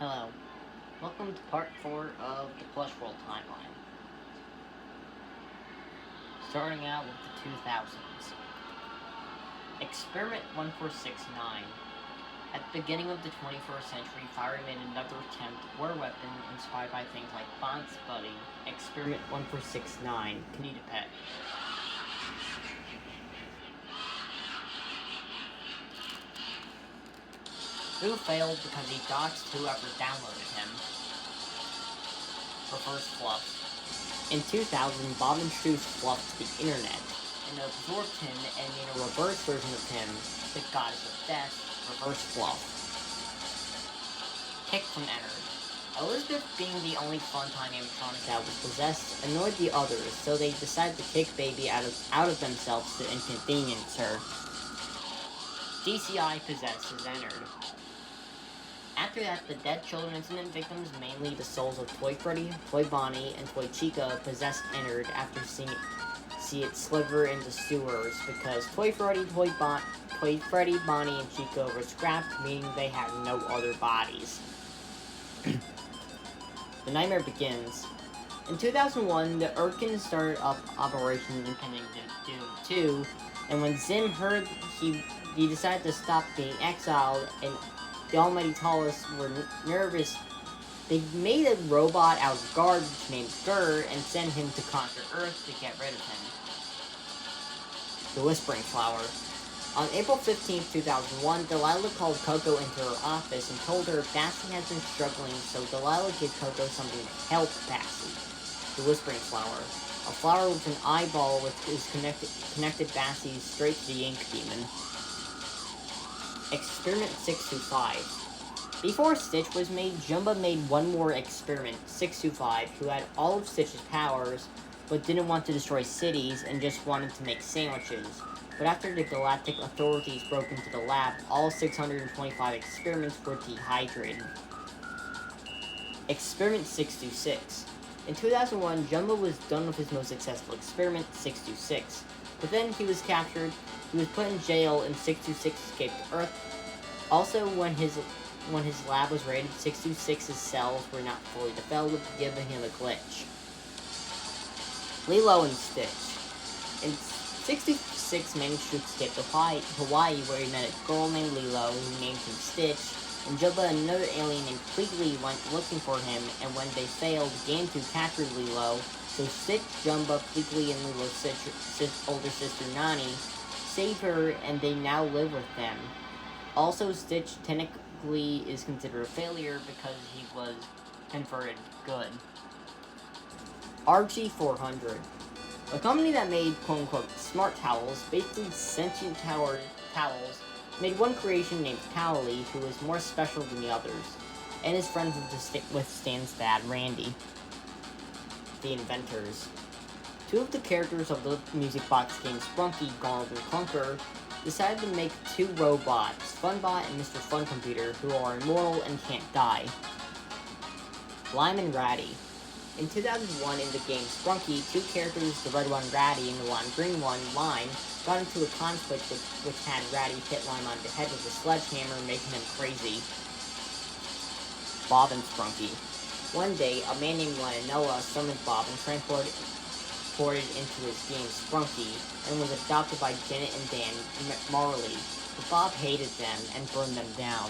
Hello. Welcome to part 4 of the Plush World timeline. Starting out with the 2000s. Experiment 1469. At the beginning of the 21st century, Fire made another attempt at war weapon inspired by things like Bond's Buddy. Experiment 1469. Continue to pet. Who failed because he doxed whoever downloaded him. Reverse Fluff. In 2000, Bob introduced Fluff to the internet and absorbed him and made a reverse version of him, the goddess of death, Reverse Fluff. Kick from Ennard. Elizabeth, being the only Funtime animatronic that was possessed, annoyed the others, so they decided to kick Baby out of themselves to inconvenience her. DCI possesses Ennard. After that, the dead children incident victims, mainly the souls of Toy Freddy, Toy Bonnie, and Toy Chica, possessed Ennard after seeing it sliver in the sewers, because Toy Freddy, Bonnie, and Chica were scrapped, meaning they had no other bodies. The nightmare begins. In 2001, the Urkins started up Operation Impending Doom 2, and when Zim heard he decided to stop being exiled, and the Almighty Tallest were nervous, they made a robot out of garbage named Gur and sent him to conquer Earth to get rid of him. The Whispering Flower. On April 15, 2001, Delilah called Coco into her office and told her Bassy has been struggling, so Delilah gave Coco something to help Bassy. The Whispering Flower. A flower with an eyeball which is connected Bassy straight to the Ink Demon. Experiment 625. Before Stitch was made, Jumba made one more experiment, 625, who had all of Stitch's powers, but didn't want to destroy cities and just wanted to make sandwiches. But after the galactic authorities broke into the lab, all 625 experiments were dehydrated. Experiment 626. In 2001, Jumba was done with his most successful experiment, 626. But then he was captured, he was put in jail, and 626 escaped Earth. Also, when his lab was raided, 626's cells were not fully developed, giving him a glitch. Lilo and Stitch. In 626 managed to escape to Hawaii, where he met a girl named Lilo, who named him Stitch, and Jumba and another alien named Quigley went looking for him, and when they failed, Game 2 captured Lilo, so Stitch, Jumba, Quigley, and Lilo's older sister Nani save her, and they now live with them. Also, Stitch technically is considered a failure because he was converted good. RG400. A company that made quote-unquote smart towels, basically sentient towels, made one creation named Towley, who was more special than the others, and is friends with Stan's dad, Randy. The Inventors. Two of the characters of the music box game Sprunky, Garnet, and Clunker decided to make two robots, Funbot and Mr. Fun Computer, who are immortal and can't die. Lime and Ratty. In 2001, in the game Sprunky, two characters, the red one Ratty and the green one Lime, got into a conflict which had Ratty hit Lime on the head with a sledgehammer, making him crazy. Bob and Sprunky. One day, a man named Noah summoned Bob and transported into his game Sprunky, and was adopted by Janet and Dan Marley, but Bob hated them and burned them down.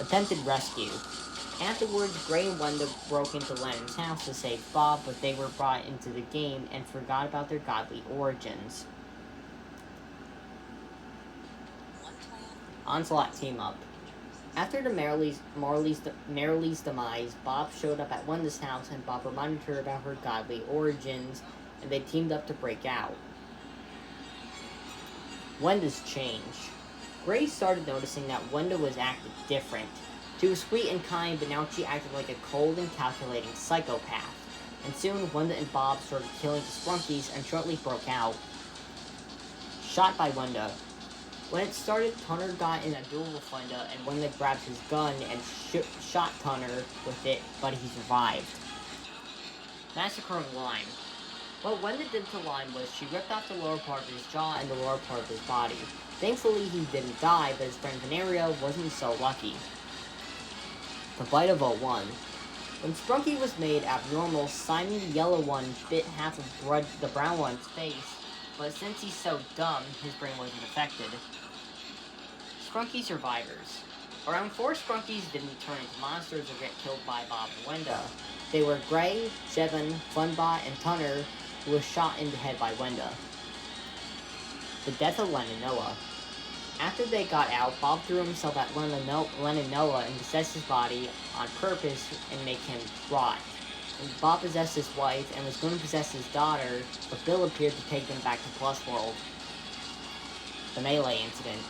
Attempted rescue. Afterwards, Gray and Wenda broke into Lennon's house to save Bob, but they were brought into the game and forgot about their godly origins. Onslaught Team-Up. After the Marilee's demise, Bob showed up at Wenda's house, and Bob reminded her about her godly origins, and they teamed up to break out. Wenda's change. Grace started noticing that Wenda was acting different. She was sweet and kind, but now she acted like a cold and calculating psychopath. And soon, Wenda and Bob started killing the Sprunkies and shortly broke out. Shot by Wenda. When it started, Tunner got in a duel with Wenda, and Wenda grabbed his gun and shot Tunner with it, but he survived. Massacre of Lime. What Wenda did to Lime was she ripped off the lower part of his jaw and the lower part of his body. Thankfully, he didn't die, but his friend Venerio wasn't so lucky. The Bite of '01. When Sprunky was made abnormal, Simon the yellow one bit half of the brown one's face, but since he's so dumb, his brain wasn't affected. Sprunky survivors. Around 4 Sprunkies didn't turn into monsters or get killed by Bob and Wenda. They were Gray, Jevon, Funbot, and Tunner, who was shot in the head by Wenda. The death of Len and Noah. After they got out, Bob threw himself at Len and Noah and possessed his body on purpose and make him rot. And Bob possessed his wife and was going to possess his daughter, but Bill appeared to take them back to Plush World. The Melee Incident.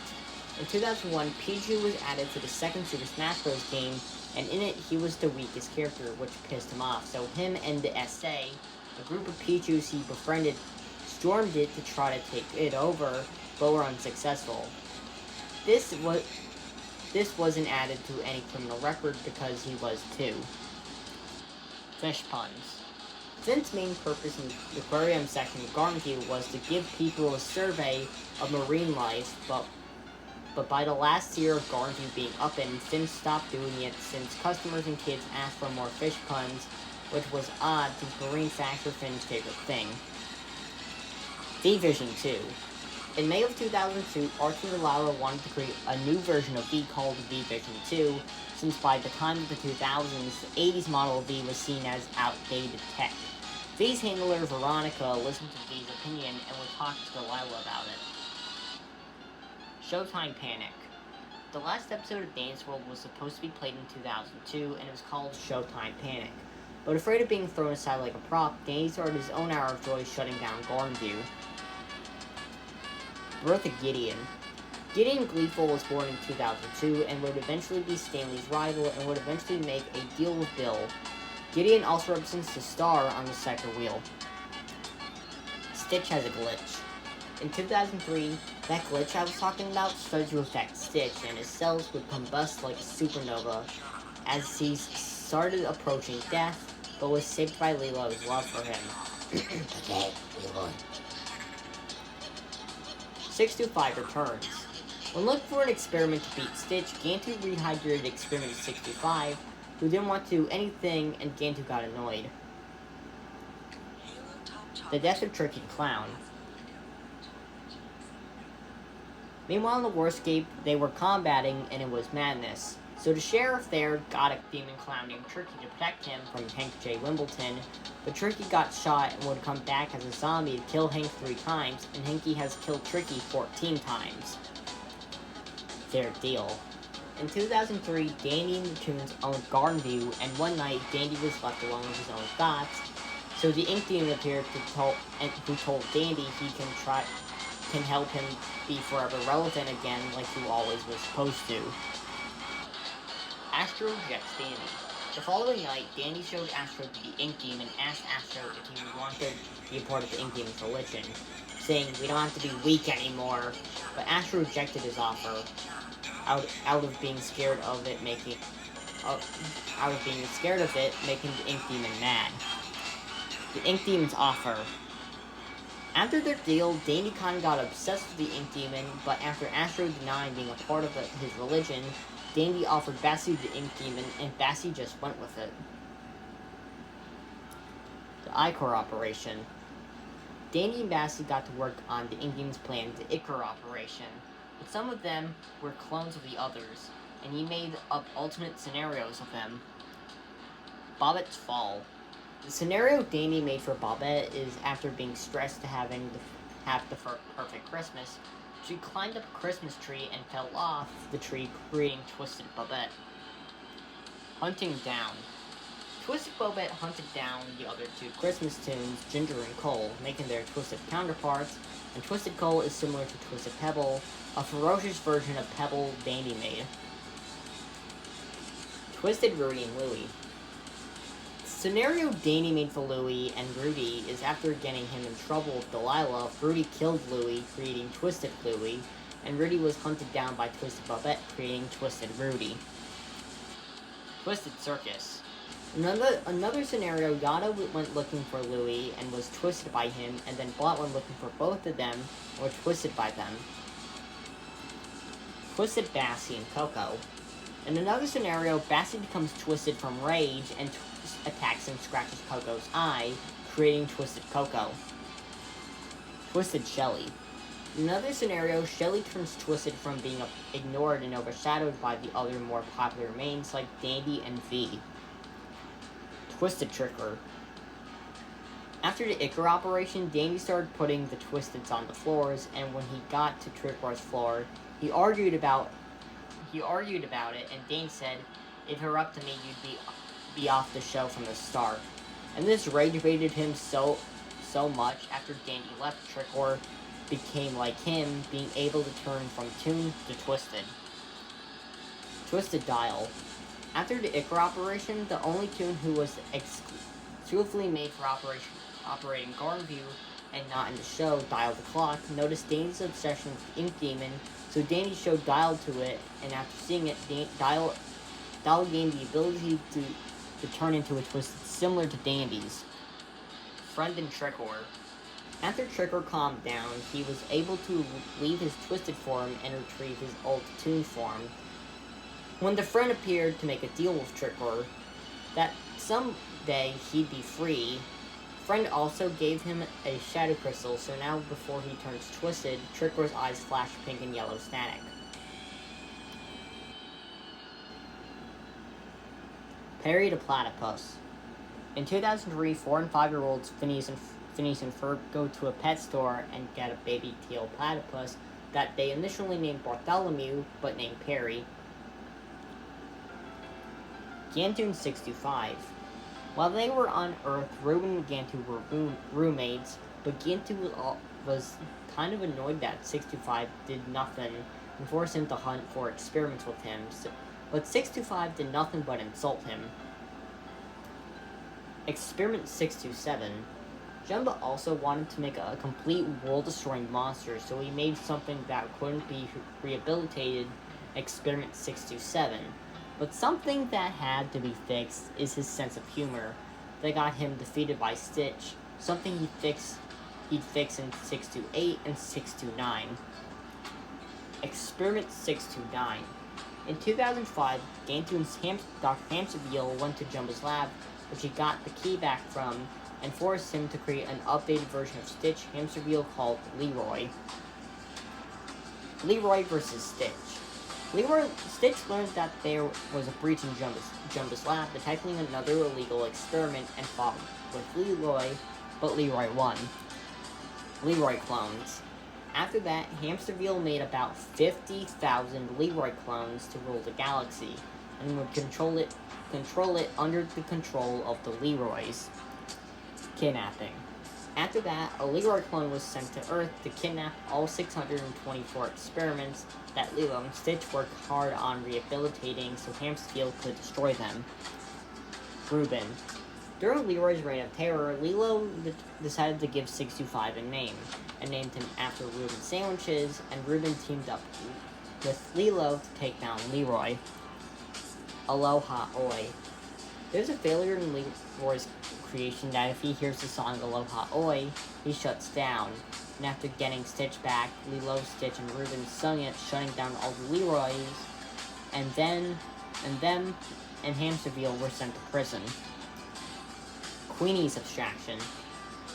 In 2001, Pichu was added to the second Super Smash Bros. Game, and in it, he was the weakest character, which pissed him off. So him and the SA, a group of Pichus he befriended, stormed it to try to take it over, but were unsuccessful. This wasn't added to any criminal record because he was too. Fish puns. Finn's main purpose in the aquarium section of Garden View was to give people a survey of marine life, but by the last year of Garden View being opened, Finn stopped doing it since customers and kids asked for more fish puns, which was odd since marine facts were Finn's favorite thing. V-Vision 2. In May of 2002, Archie and Lila wanted to create a new version of V called V-Vision 2, since by the time of the 2000s, the 80s model of V was seen as outdated tech. V's handler, Veronica, listened to V's opinion and would talk to Delilah about it. Showtime Panic. The last episode of Dance World was supposed to be played in 2002, and it was called Showtime Panic. But afraid of being thrown aside like a prop, Danny started his own hour of joy shutting down Garden View. Birth of Gideon. Gideon Gleeful was born in 2002 and would eventually be Stanley's rival and would eventually make a deal with Bill. Gideon also represents the star on the sector wheel. Stitch has a glitch. In 2003, that glitch I was talking about started to affect Stitch, and his cells would combust like a supernova as he started approaching death, but was saved by Lilo's love for him. Okay, Lilo. 625 returns. When looking for an experiment to beat Stitch, Gantu rehydrated Experiment 625, who didn't want to do anything, and Gantu got annoyed. The death of Tricky Clown. Meanwhile, in the Warscape, they were combating, and it was madness. So the sheriff there got a demon clown named Tricky to protect him from Hank J. Wimbledon, but Tricky got shot and would come back as a zombie to kill Hank 3 times, and Hanky has killed Tricky 14 times. Their deal. In 2003, Dandy and the Toons owned Garden View, and one night, Dandy was left alone with his own thoughts, so the Ink Demon appeared who told Dandy he can help him be forever relevant again like he always was supposed to. Astro rejects Dandy. The following night, Dandy showed Astro to the Ink Demon and asked Astro if he wanted to be a part of the Ink Demon's religion, saying, "We don't have to be weak anymore," but Astro rejected his offer, out of being scared of it making the Ink Demon mad. The Ink Demon's offer. After their deal, Dandy kinda got obsessed with the Ink Demon, but after Astro denying being a part of his religion, Dandy offered Bassie the Ink Demon, and Bassie just went with it. The I-Core operation. Dandy and Bassie got to work on the Ink Demon's plan, the I-Core operation, but some of them were clones of the others, and he made up alternate scenarios of them. Bobette's fall. The scenario Dandy made for Bobette is after being stressed to have the perfect Christmas, she climbed up a Christmas tree and fell off the tree, creating Twisted Bobette. Hunting down. Twisted Bobette hunted down the other 2 Christmas Toons, Ginger and Cole, making their Twisted counterparts, and Twisted Cole is similar to Twisted Pebble, a ferocious version of Pebble Dandy made. Twisted Rudy and Louie. The scenario Danny made for Louie and Rudy is after getting him in trouble with Delilah, Rudy killed Louie, creating Twisted Louie, and Rudy was hunted down by Twisted Bobette, creating Twisted Rudy. Twisted Circus. Another scenario, Yada went looking for Louie and was twisted by him, and then Blot went looking for both of them and were twisted by them. Twisted Bassie and Coco. In another scenario, Bassie becomes twisted from rage and attacks and scratches Coco's eye, creating Twisted Coco. Twisted Shelly. In another scenario, Shelly turns twisted from being ignored and overshadowed by the other more popular mains like Dandy and V. Twisted Trickler. After the Icar operation, Dandy started putting the Twisteds on the floors, and when he got to Trickler's floor, he argued about it, and Dane said, "If it were up to me, you'd be off the show from the start." And this rage baited him so much after Dandy left, Trickler became like him, being able to turn from Toon to Twisted. Twisted Dial. After the Icar operation, the only Toon who was exclusively made for operating Gardenview and not in the show, Dial the Clock, noticed Dandy's obsession with Ink Demon, so Dandy showed Dial to it, and after seeing it, Dial gained the ability to turn into a Twisted similar to Dandy's. Friend and Trickler. After Trickler calmed down, he was able to leave his Twisted form and retrieve his old Toon form. When the friend appeared to make a deal with Trickler that someday he'd be free, Friend also gave him a Shadow Crystal, so now before he turns Twisted, Trickler's eyes flash pink and yellow static. Perry the Platypus. In 2003, 4 and 5-year-olds Phineas and Ferb go to a pet store and get a baby teal platypus that they initially named Bartholomew, but named Perry. Gantoon 625. While they were on Earth, Ruben and Gantu were roommates, but Gantu was kind of annoyed that 625 did nothing and forced him to hunt for experiments with him, but 625 did nothing but insult him. Experiment 627. Jumba also wanted to make a complete world-destroying monster, so he made something that couldn't be rehabilitated, Experiment 627. But something that had to be fixed is his sense of humor. That got him defeated by Stitch, something he'd fix in 628 and 629. Experiment 629. In 2005, Gantoon's Dr. Hamsterville went to Jumba's lab, which he got the key back from, and forced him to create an updated version of Stitch Hamsterville called Leroy. Leroy vs. Stitch. Stitch learned that there was a breach in Jumba's lab, detecting another illegal experiment, and fought with Leroy, but Leroy won. Leroy clones. After that, Hamsterville made about 50,000 Leroy clones to rule the galaxy, and would control it under the control of the Leroys. Kidnapping. After that, a Leroy clone was sent to Earth to kidnap all 624 experiments that Lilo and Stitch worked hard on rehabilitating so Hamsterville could destroy them. Ruben. During Leroy's reign of terror, Lilo decided to give 625 a name, and named him after Reuben sandwiches, and Reuben teamed up with Lilo to take down Leroy. Aloha Oi. There's a failure in Leroy's creation that if he hears the song Aloha Oi, he shuts down. And after getting Stitch back, Lilo, Stitch, and Reuben sung it, shutting down all the Leroys, and Hamsterville were sent to prison. Queenie's abstraction.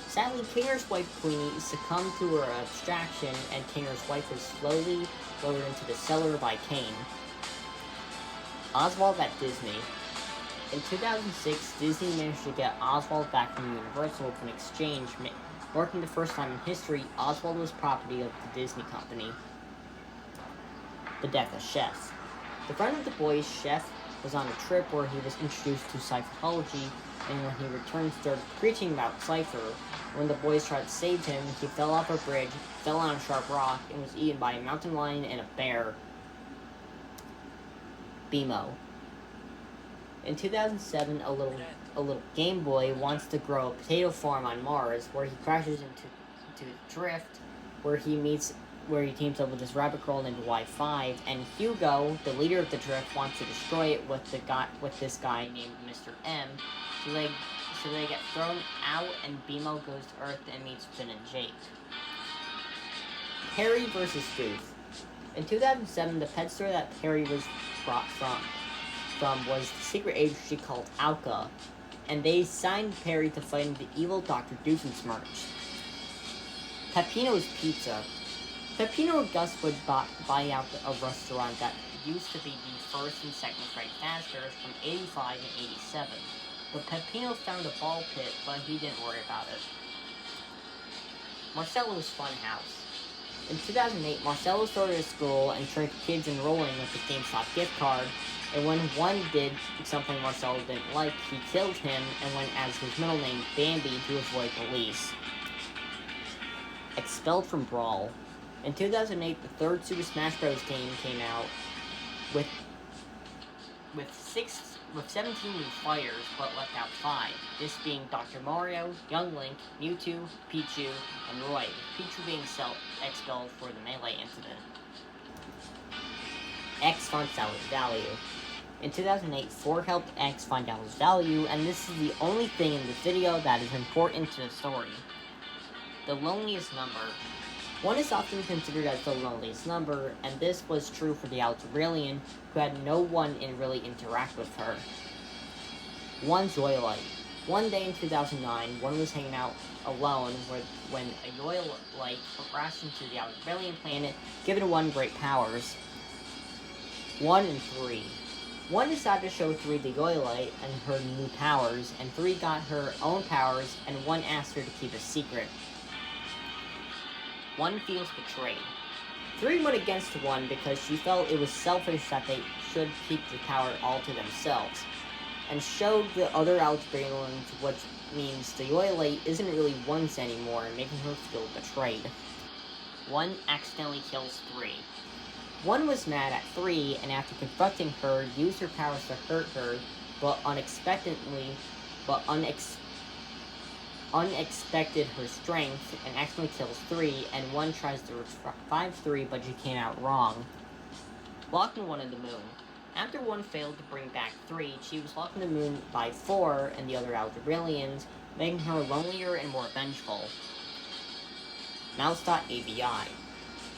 Sadly, Kinger's wife Queenie succumbed to her abstraction, and Kinger's wife was slowly lowered into the cellar by Kane. Oswald at Disney. In 2006, Disney managed to get Oswald back from Universal with an exchange, marking the first time in history Oswald was property of the Disney company. The death of Chef. The friend of the boys, Chef, was on a trip where he was introduced to psychology, and when he returned started preaching about Cypher. When the boys tried to save him, he fell off a bridge, fell on a sharp rock, and was eaten by a mountain lion and a bear. BMO. In 2007, a little Game Boy wants to grow a potato farm on Mars, where he crashes into Drift, where he teams up with this rabbit girl named Y5, and Hugo, the leader of the Drift, wants to destroy it with this guy named Mr. M. So they get thrown out, and BMO goes to Earth and meets Finn and Jake. Harry vs. Goof. In 2007, the pet store that Perry was brought from was the secret agency called Alka, and they signed Perry to fight the evil Dr. Doofenshmirtz. Peppino's Pizza. Peppino and Gus would buy out a restaurant that used to be the first and second rate fasters from 85 and 87. But Peppino found a ball pit, but he didn't worry about it. Marcello's Funhouse. In 2008, Marcello started a school and tricked kids enrolling with a GameStop gift card, and when one did something Marcello didn't like, he killed him and went as his middle name Bambi to avoid police. Expelled from Brawl. In 2008, the third Super Smash Bros. Game came out with 17 new fighters, but left out 5. This being Dr. Mario, Young Link, Mewtwo, Pichu, and Roy, Pichu being expelled for the Melee incident. X finds out its value. In 2008, 4 helped X find out his value, and this is the only thing in this video that is important to the story. The loneliest number. 1 is often considered as the loneliest number, and this was true for the Australian, who had no one to really interact with her. 1 Joylite. One day in 2009, 1 was hanging out alone when a Joylite crashed into the Australian planet, giving 1 great powers. 1 and 3. 1 decided to show 3 the Joylite and her new powers, and 3 got her own powers, and 1 asked her to keep a secret. 1 feels betrayed. 3 went against 1 because she felt it was selfish that they should keep the power all to themselves, and showed the other Australians what means the Joylite isn't really 1's anymore, making her feel betrayed. 1 accidentally kills 3. 1 was mad at 3, and after confronting her, used her powers to hurt her, but unexpected her strength and accidentally kills 3, and 1 tries to revive 3, but she came out wrong. Locking 1 in the moon. After 1 failed to bring back 3, she was locked in the moon by 4 and the other Australians, making her lonelier and more vengeful. Mouse.avi.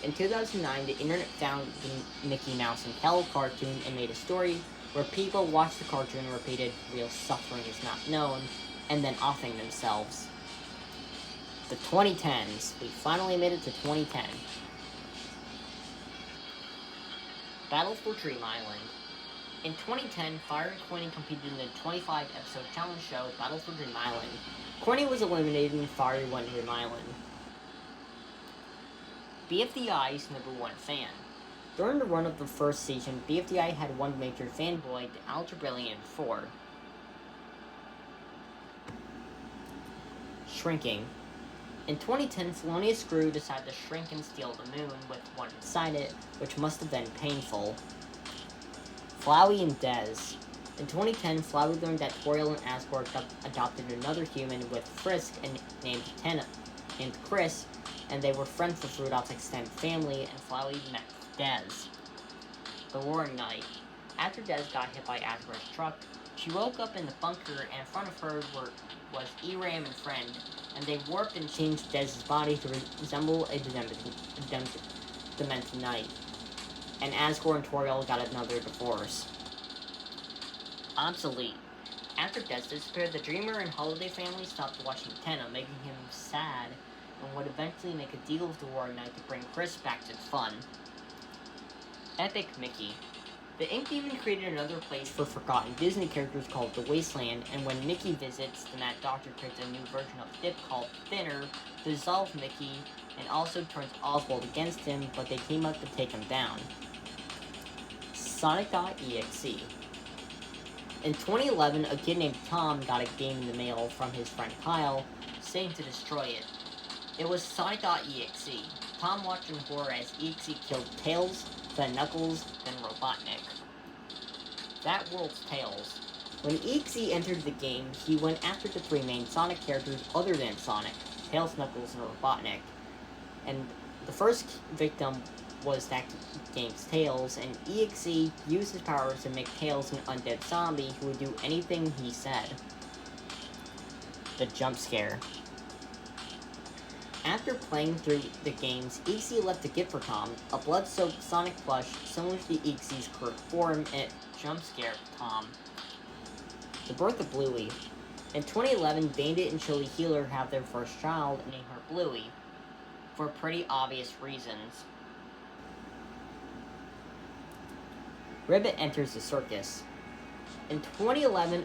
In 2009, the internet found the Mickey Mouse and Hell cartoon and made a story where people watched the cartoon and repeated, "Real suffering is not known," and then offing themselves. The 2010s. We finally made it to 2010. Battle for Dream Island. In 2010, Fire and Courtney competed in the 25-episode challenge show Battle for Dream Island. Courtney was eliminated and Fire won Dream Island. BFDI's #1 fan. During the run of the first season, BFDI had 1 major fanboy, the Ultra Brilliant 4. Shrinking. In 2010, Felonious Screw decided to shrink and steal the moon with 1 inside it, which must have been painful. Flowey and Dez. In 2010, Flowey learned that Toriel and Asgore adopted another human with Frisk and named Chris, and they were friends with Rudolph's extended family, and Flowey met Dez. The Roaring Knight. After Dez got hit by Asgore's truck, she woke up in the bunker, and in front of her was Eram and Friend, and they warped and changed Dez's body to resemble a demented knight. And Asgore and Toriel got another divorce. Obsolete. After Dez disappeared, the Dreamer and Holiday family stopped watching Tenna, making him sad, and would eventually make a deal with the Roaring Knight to bring Chris back to fun. Epic Mickey. The Ink Demon created another place for forgotten Disney characters called the Wasteland, and when Mickey visits, the Mad Doctor creates a new version of Dip called Thinner to dissolve Mickey, and also turns Oswald against him, but they team up to take him down. Sonic.exe. In 2011, a kid named Tom got a game in the mail from his friend Kyle, saying to destroy it. It was Sonic.exe. Tom watched in horror as EXE killed Tails, then Knuckles, then Robotnik. That World's Tails. When EXE entered the game, he went after the 3 main Sonic characters other than Sonic, Tails, Knuckles, and Robotnik. And the first victim was that game's Tails, and EXE used his powers to make Tails an undead zombie who would do anything he said. The Jump Scare. After playing through the games, Ixie left a gift for Tom, a blood-soaked Sonic plush similar to the Ixie's correct form, and it jump-scared Tom. The birth of Bluey. In 2011, Bandit and Chili Healer have their first child and name her Bluey, for pretty obvious reasons. Ribbit enters the circus. In 2011,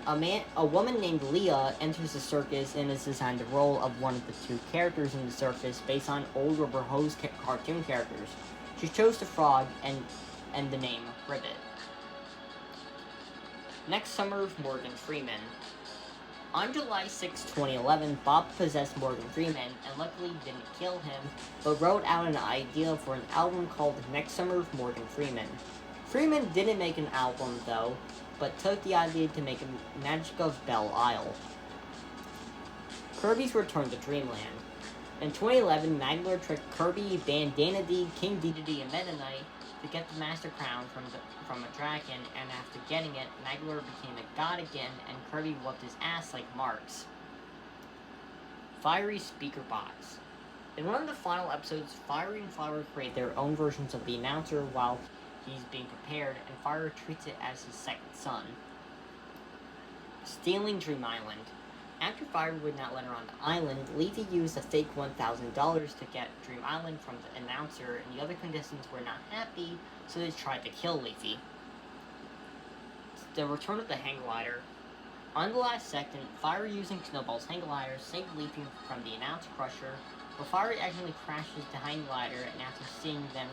a woman named Leah enters the circus and is assigned the role of one of the two characters in the circus based on old Rubber Hose cartoon characters. She chose the frog and the name Ribbit. Next summer, Morgan Freeman. On July 6, 2011, Bob possessed Morgan Freeman and luckily didn't kill him, but wrote out an idea for an album called Next Summer with Morgan Freeman. Freeman didn't make an album, though, but took the idea to make a Magic of Belle Isle. Kirby's Return to Dreamland. In 2011, Magler tricked Kirby, Bandana D, King Dedede, and Meta Knight to get the Master Crown from a dragon, and after getting it, Magler became a god again, and Kirby whooped his ass like Marx. Fiery Speaker Box. In one of the final episodes, Fiery and Flower create their own versions of the announcer while he's being prepared, and Fire treats it as his second son. Stealing Dream Island. After Fire would not let her on the island, Leafy used a fake $1,000 to get Dream Island from the announcer, and the other contestants were not happy, so they tried to kill Leafy. The Return of the Hang Glider. On the last second, Fire using Snowball's hang glider saved Leafy from the announce crusher, but Fire accidentally crashes the hang glider, and after seeing them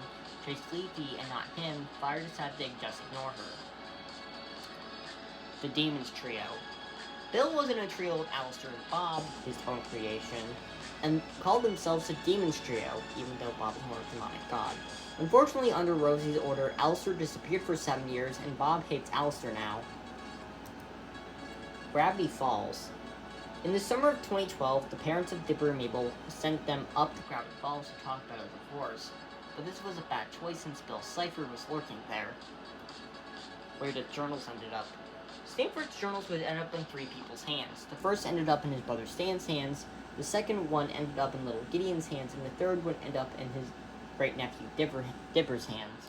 chase Leafy and not him, Fire decided to just ignore her. The Demons Trio. Bill was in a trio with Alistair and Bob, his own creation, and called themselves the Demons Trio, even though Bob is more a demonic god. Unfortunately, under Rosie's order, Alistair disappeared for 7 years, and Bob hates Alistair now. Gravity Falls. In the summer of 2012, the parents of Dipper and Mabel sent them up to Gravity Falls to talk about a divorce, but this was a bad choice since Bill's cipher was lurking there, where the journals ended up. Stanford's journals would end up in 3 people's hands. The first ended up in his brother Stan's hands, the second one ended up in little Gideon's hands, and the third would end up in his great-nephew Dipper's hands.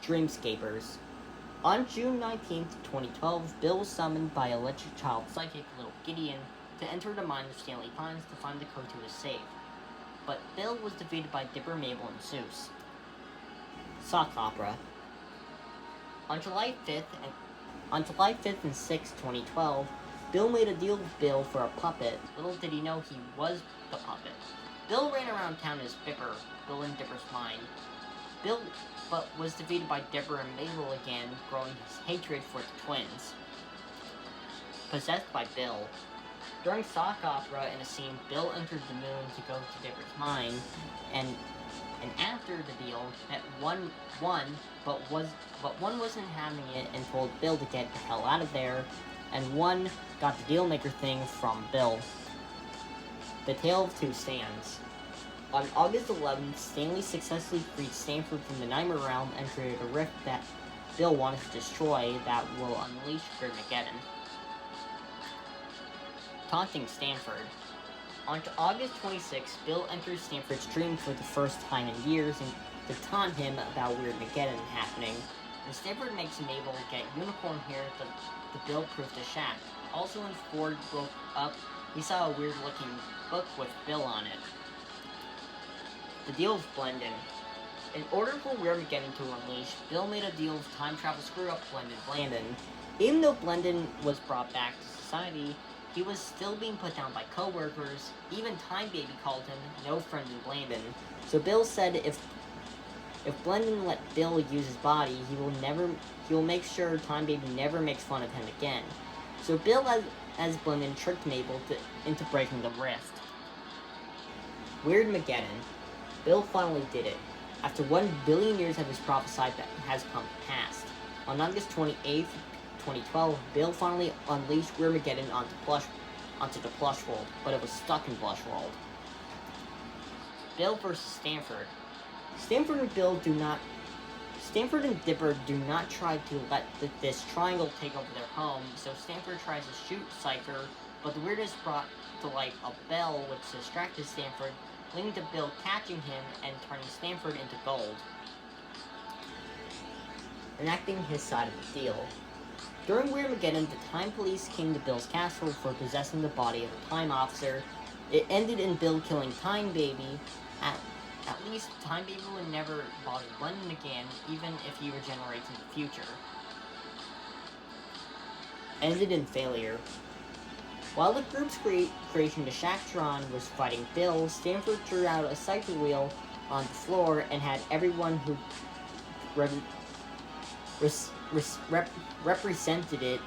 Dreamscapers. On June 19, 2012, Bill was summoned by electric child psychic Little Gideon to enter the mind of Stanley Pines to find the code to his safe. But Bill was defeated by Dipper, Mabel, and Zeus. Sock Opera. On July 5th and 6th, 2012, Bill made a deal with Bill for a puppet. Little did he know he was the puppet. Bill ran around town as Bipper, Bill in Dipper's mind. Bill but was defeated by Dipper and Mabel again, growing his hatred for the twins. Possessed by Bill. During sock opera in a scene, Bill entered the moon to go to Dipper's mind, and after the deal, met one, but one wasn't having it and told Bill to get the hell out of there, and one got the dealmaker thing from Bill. The Tale of Two Stans. On August 11th, Stanley successfully freed Stanford from the Nightmare Realm and created a rift that Bill wanted to destroy that will unleash Armageddon. Taunting Stanford. On August 26th, Bill enters Stanford's dream for the first time in years and to taunt him about Armageddon happening. And Stanford makes Mabel get unicorn hair to Bill-proof the shack. Also when Ford woke up, he saw a weird-looking book with Bill on it. The deal with Blendon. In order for Armageddon to unleash, Bill made a deal with time travel screw-up Blendon. Even though Blendon was brought back to society, he was still being put down by co-workers. Even Time Baby called him no friend in Blendon. So Bill said if Blendon let Bill use his body, he will make sure Time Baby never makes fun of him again. So Bill as Blendon tricked Mabel into breaking the rift. Weirdmageddon. Bill finally did it. After 1 billion years of his prophesied that has come past. On August 28th, 2012, Bill finally unleashed Armageddon onto the Plush World, but it was stuck in Plush World. Bill versus Stanford. Stanford and Dipper do not try to let this triangle take over their home, so Stanford tries to shoot Cypher, but the weirdness brought to light a bell which distracted Stanford, leading to Bill catching him and turning Stanford into gold, enacting his side of the deal. During Weirdmageddon, the Time Police came to Bill's castle for possessing the body of a Time officer. It ended in Bill killing Time Baby. At least, Time Baby would never bother London again, even if he regenerates in the future. Ended in failure. While the group's creation, the Shacktron, was fighting Bill, Stanford threw out a cycle wheel on the floor and had everyone who represented it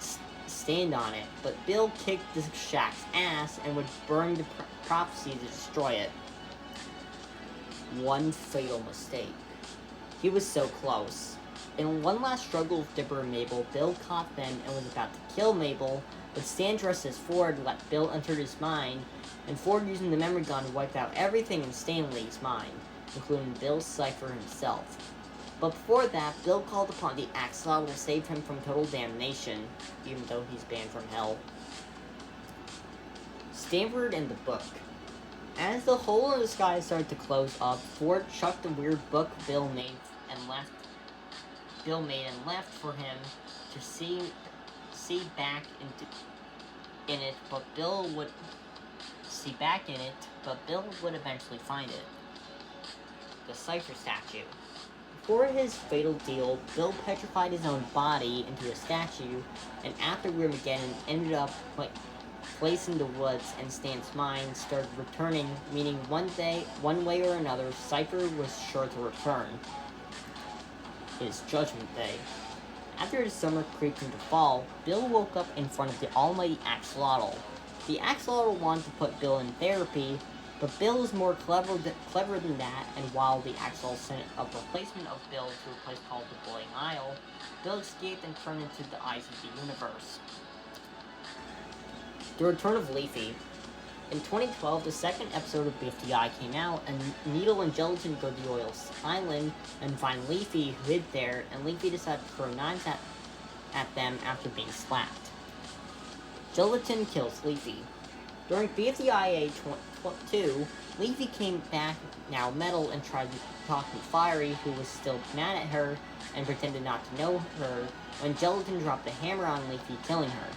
stand on it, but Bill kicked the Shack's ass and would burn the prophecy to destroy it. One fatal mistake. He was so close. In one last struggle with Dipper and Mabel, Bill caught them and was about to kill Mabel, but Stan dressed as Ford let Bill enter his mind, and Ford, using the memory gun, wiped out everything in Stanley's mind, including Bill's cipher himself. But before that, Bill called upon the Axolotl to save him from total damnation, even though he's banned from hell. Stanford and the book. As the hole in the sky started to close up, Ford chucked the weird book Bill made and left for him to see back in it, but Bill would eventually find it. The cipher statue. Before his fatal deal, Bill petrified his own body into a statue, and after Weirdmageddon ended up placed in the woods, and Stan's mind started returning, meaning one way or another, Cypher was sure to return. His Judgment Day. After the summer creeped into fall, Bill woke up in front of the almighty Axolotl. The Axolotl wanted to put Bill in therapy, but Bill is more clever than that, and while the Axolotl sent a replacement of Bill to a place called the Boiling Isle, Bill escaped and turned into the eyes of the universe. The Return of Leafy. In 2012, the second episode of BFDI came out, and Needle and Gelatin go to Oil Island and find Leafy, who hid there, and Leafy decided to throw knives at them after being slapped. Gelatin kills Leafy. During BFDIA 2, Leafy came back, now metal, and tried to talk to Fiery, who was still mad at her and pretended not to know her, when Gelatin dropped a hammer on Leafy, killing her.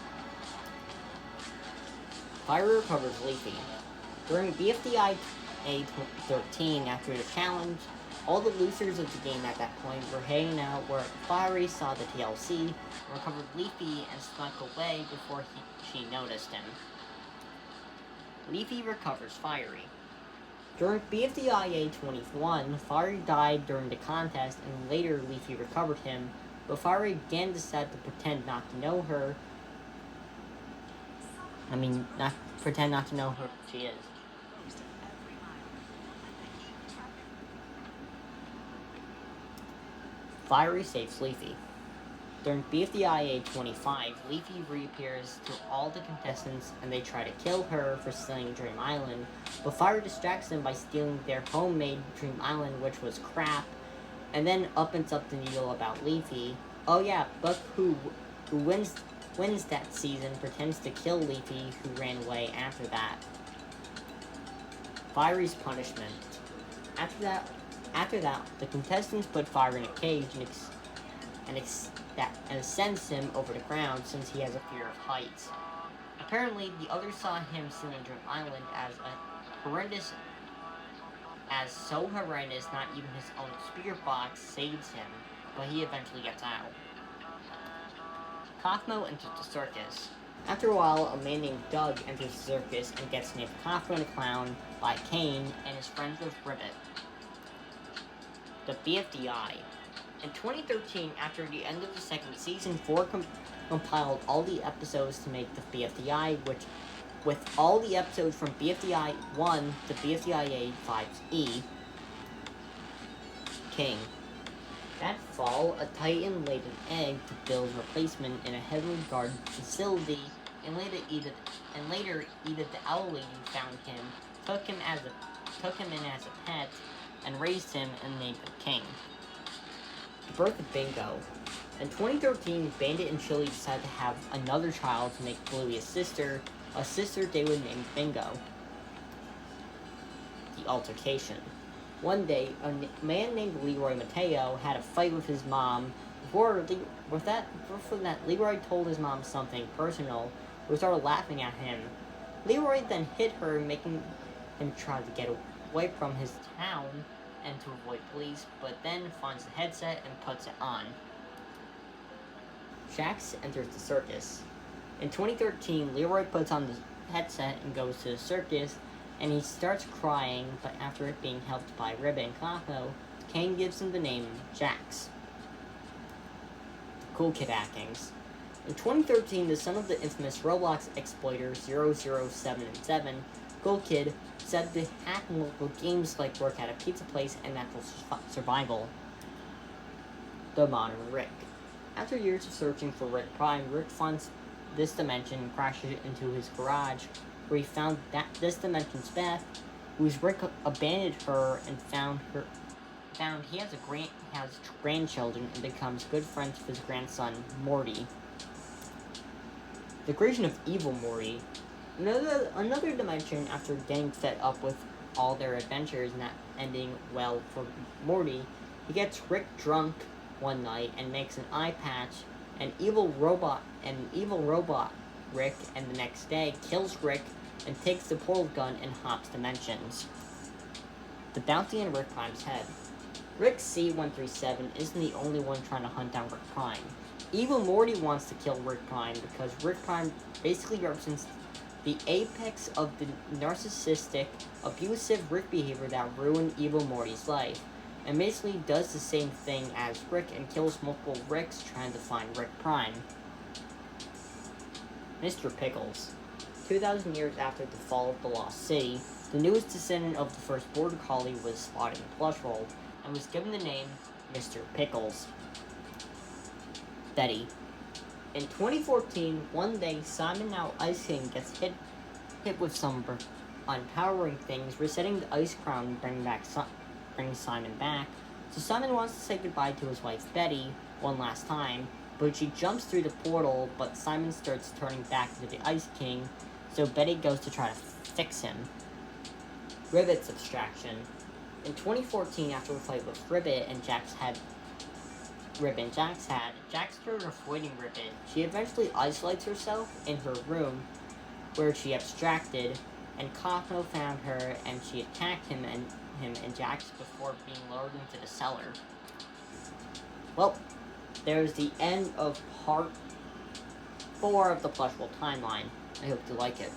Fiery recovers Leafy. During BFDI 13, after the challenge, all the losers of the game at that point were hanging out where Fiery saw the TLC, recovered Leafy, and snuck away before she noticed him. Leafy recovers Fiery. During BFDIA 21, Fiery died during the contest, and later Leafy recovered him, but Fiery again decided to pretend not to know her. Pretend not to know who she is. Fiery saves Leafy. During BFDIA 25, Leafy reappears to all the contestants, and they try to kill her for stealing Dream Island, but Fiery distracts them by stealing their homemade Dream Island, which was crap, and then uppens up the Needle about Leafy. Oh yeah, Buck, who wins that season, pretends to kill Leafy, who ran away after that. Fiery's punishment. After that, the contestants put Fiery in a cage and sends him over the ground since he has a fear of heights. Apparently, the others saw him sitting on Dream Island as so horrendous not even his own spirit box saves him, but he eventually gets out. Kathmo enters the circus. After a while, a man named Doug enters the circus and gets named Kathmo the Clown by Kane and is friends with Ribbit. The BFDI. In 2013, after the end of the second season, 4 compiled all the episodes to make the BFDI, which, with all the episodes from BFDI 1 to BFDIA 5E, King. That fall, a Titan laid an egg to Bill's replacement in a Heavenly Guard facility, and later Edith the Owl Lady found him, took him in as a pet, and raised him and named him King. The birth of Bingo. In 2013, Bandit and Chili decided to have another child to make Bluey a sister, a sister they would name Bingo. The altercation. One day, man named Leroy Mateo had a fight with his mom. Before that, Leroy told his mom something personal, who started laughing at him. Leroy then hit her, making him try to get away from his town and to avoid police, but then finds the headset and puts it on. Jax enters the circus. In 2013, Leroy puts on the headset and goes to the circus, and he starts crying, but after it being helped by Ribba and Capo, Kane gives him the name Jax. Cool Kid Hackings. In 2013, the son of the infamous Roblox exploiter 007 Cool Kid said the hacking local games like work at a pizza place and natural survival. The Modern Rick. After years of searching for Rick Prime, Rick finds this dimension and crashes into his garage, where he found this dimension's Beth, whose Rick abandoned her and found he has grandchildren and becomes good friends with his grandson Morty. The creation of Evil Morty. Another dimension, after getting fed up with all their adventures not ending well for Morty, he gets Rick drunk one night and makes an eye patch, an evil robot Rick, and the next day kills Rick and takes the portal gun and hops dimensions. The bounty on Rick Prime's head. Rick C-137 isn't the only one trying to hunt down Rick Prime. Evil Morty wants to kill Rick Prime because Rick Prime basically represents the apex of the narcissistic, abusive Rick behavior that ruined Evil Morty's life, and basically does the same thing as Rick and kills multiple Ricks trying to find Rick Prime. Mr. Pickles. 2,000 years after the fall of the Lost City, the newest descendant of the first Border Collie was spotted in the plush world, and was given the name Mr. Pickles. Betty. In 2014, one day, Simon, now Ice King, gets hit with some empowering things, resetting the Ice Crown and bring Simon back. So Simon wants to say goodbye to his wife Betty one last time, but she jumps through the portal, but Simon starts turning back into the Ice King, so Betty goes to try to fix him. Ribbit's abstraction. In 2014, after a fight with Ribbit and Jax had, Jax started avoiding Ribbit. She eventually isolates herself in her room, where she abstracted, and Capo found her, and she attacked him and Jax before being lowered into the cellar. Well, there's the end of part 4 of the Plush World timeline. I hope you like it.